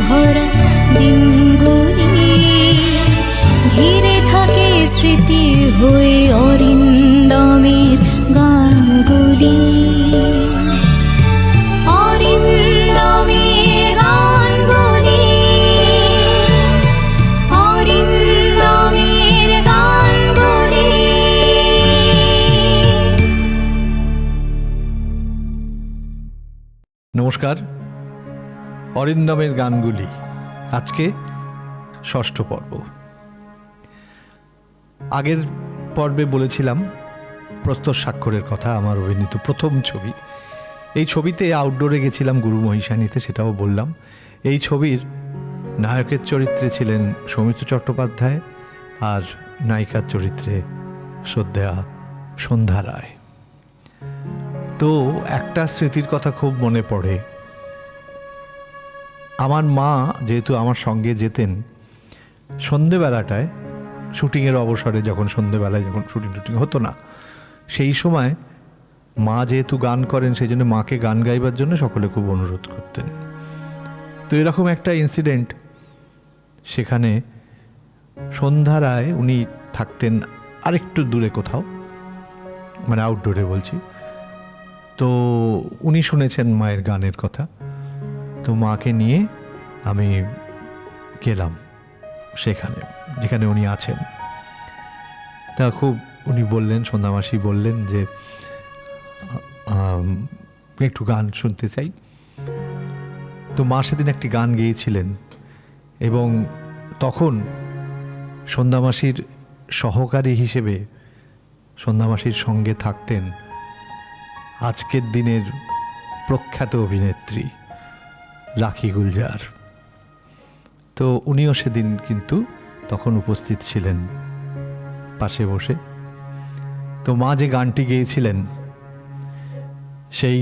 ভরা দিনগুলি ঘিরে থাকে স্মৃতি হয়ে অরিন্দমের গানগুলি। অরিন্দমের গানগুলি, অরিন্দমের গানগুলি। নমস্কার, অরিন্দমের গানগুলি আজকে ষষ্ঠ পর্ব। আগের পর্বে বলেছিলাম প্রস্তর স্বাক্ষরের কথা, আমার অভিনীত প্রথম ছবি। এই ছবিতে আউটডোরে গেছিলাম গুরু মহিষানীতে, সেটাও বললাম। এই ছবির নায়কের চরিত্রে ছিলেন সৌমিত্র চট্টোপাধ্যায় আর নায়িকার চরিত্রে শ্রদ্ধেয়া সন্ধ্যা রায়। তো একটা স্মৃতির কথা খুব মনে পড়ে। আমার মা যেহেতু আমার সঙ্গে যেতেন, সন্ধেবেলাটায় শুটিংয়ের অবসরে, যখন সন্ধেবেলায় যখন শুটিং হতো না, সেই সময় মা যেহেতু গান করেন, সেই জন্য মাকে গান গাইবার জন্য সকলে খুব অনুরোধ করতেন। তো এরকম একটা ইনসিডেন্ট, সেখানে সন্ধ্যা রায় উনি থাকতেন আরেকটু দূরে কোথাও, মানে আউটডোরে বলছি। তো উনি শুনেছেন মায়ের গানের কথা, তো মাকে নিয়ে আমি গেলাম সেখানে যেখানে উনি আছেন। তা খুব উনি বললেন, সন্ধ্যা মাসি বললেন যে একটু গান শুনতে চাই। তো মা সেদিন একটি গান গেয়েছিলেন, এবং তখন সন্ধ্যা মাসির সহকারী হিসেবে সন্ধ্যা মাসির সঙ্গে থাকতেন আজকের দিনের প্রখ্যাত অভিনেত্রী রাখি গুলজার। তো উনিও সেদিন কিন্তু তখন উপস্থিত ছিলেন পাশে বসে। তো মা যে গানটি গেয়েছিলেন, সেই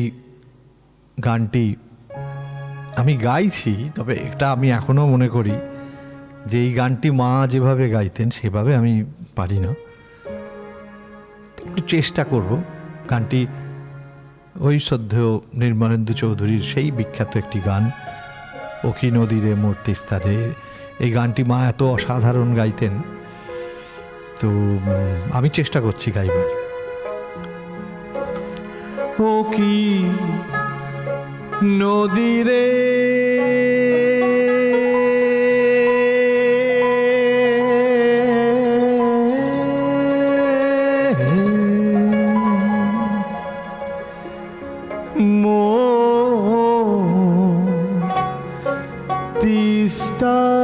গানটি আমি গাইছি, তবে এটা আমি এখনও মনে করি যে এই গানটি মা যেভাবে গাইতেন সেভাবে আমি পারি না। একটু চেষ্টা করব। গানটি ওই শ্রদ্ধেয় নির্মলেন্দু চৌধুরীর সেই বিখ্যাত একটি গান, ওকি নদীরে মোর তিস্তারে। এই গানটি মা এত অসাধারণ গাইতেন, তো আমি চেষ্টা করছি গাইবার। ওকি নদীরে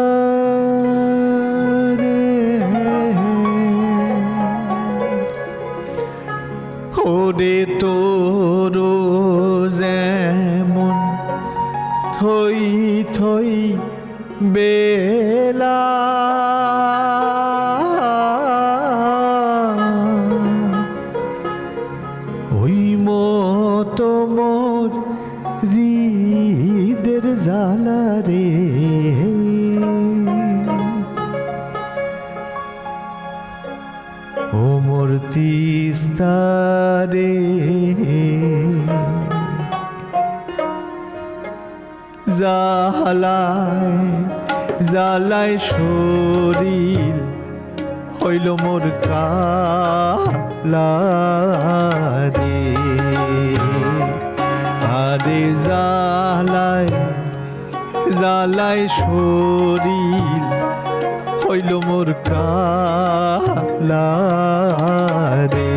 তিস্তারে ওরে তোর যেমন থই থই বেলা, ওই মতো মোর হৃদের জ্বালা রে। ও মোর তিস্তারে জ্বালায় জ্বালায় শরীর হইল মোর কালা রে। আরে জ্বালায় জ্বালায় শরীর হইল মোর কালা রে।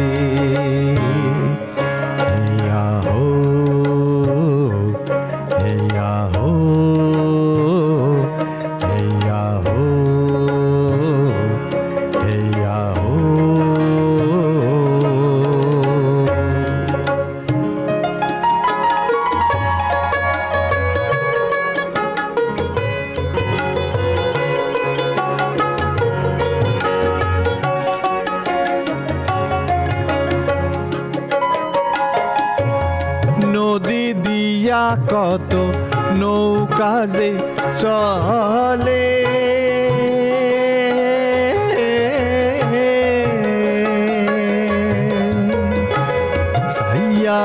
নদী দিয়া কত নৌকা যে চলে, সাইয়া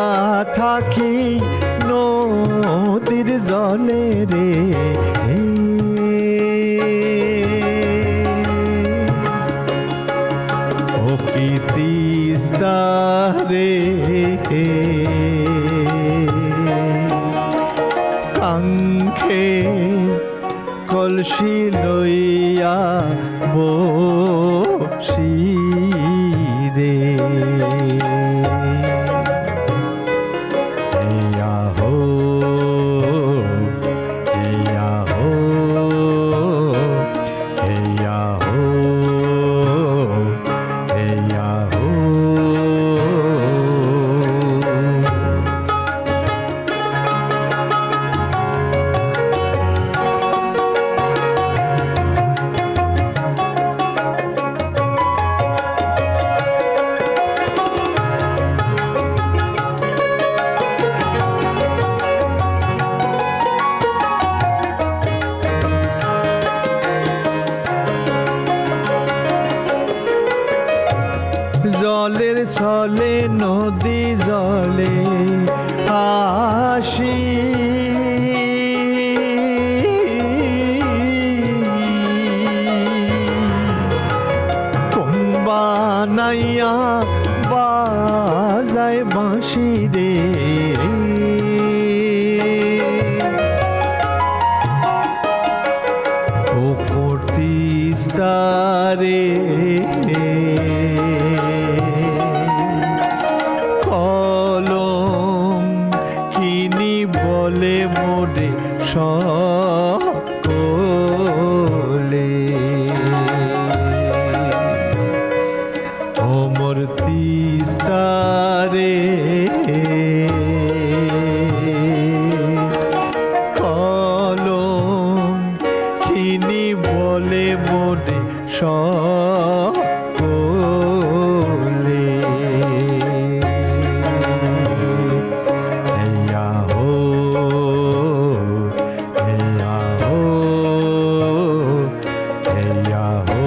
থাকি নদীর জলে রে। শিরে হেয়া হো হেয়া হো হেয়া হো হেয়া হো। জলের ছলে নদী জলে আসি কুম্বা নাইয়া বাজায় বাঁশি রে ও তিস্তারে কলম কিনি বলে মোরে সকলে ও মোর তিস্তারে কলম কিনি বলে মোরে সকলে হেয়া হো হেয়া হো হেয়া হো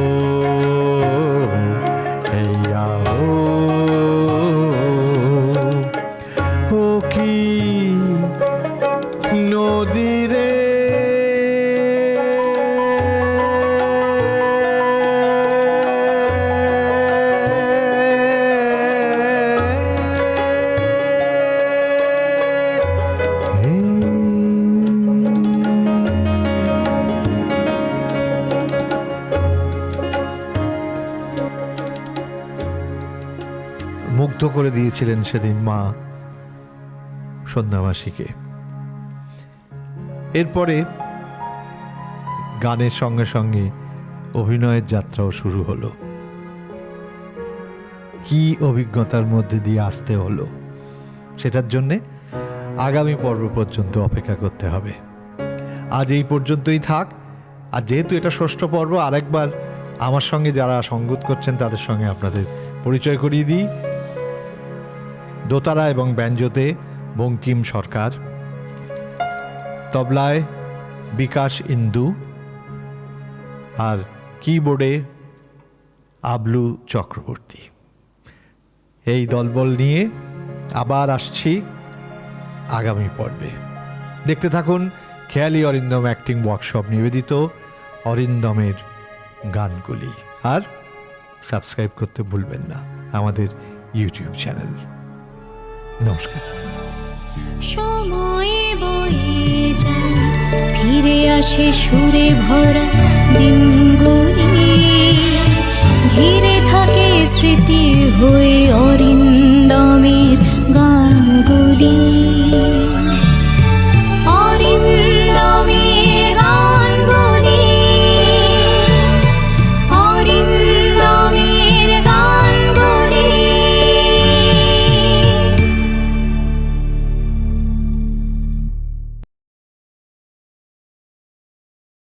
হেয়া হো। ও কি নদী রে মুগ্ধ করে দিয়েছিলেন সেদিন মা সন্ধ্যাবাসীকে। এরপরে গানের সঙ্গে সঙ্গে অভিনয়ের যাত্রাও শুরু হলো। কি অভিজ্ঞতার মধ্যে দিয়ে আসতে হলো সেটার জন্যে আগামী পর্ব পর্যন্ত অপেক্ষা করতে হবে। আজ এই পর্যন্তই থাক। আর যেহেতু এটা ষষ্ঠ পর্ব, আরেকবার আমার সঙ্গে যারা সঙ্গীত করছেন তাদের সঙ্গে আপনাদের পরিচয় করিয়ে দিই। দোতারা এবং ব্যঞ্জোতে বঙ্কিম সরকার, তবলায় বিকাশ ইন্দু, আর কিবোর্ডে আবলু চক্রবর্তী। এই দলবল নিয়ে আবার আসছি আগামী পর্বে। দেখতে থাকুন খেয়ালি অরিন্দম অ্যাক্টিং ওয়ার্কশপ নিবেদিত অরিন্দমের গানগুলি। আর সাবস্ক্রাইব করতে ভুলবেন না আমাদের ইউটিউব চ্যানেল। নমস্কার। সময় বয়ে যায়, ফিরে আসে সুরে ভরা দিনগুলি, ঘিরে থাকে স্মৃতি হয়ে অরিন্দ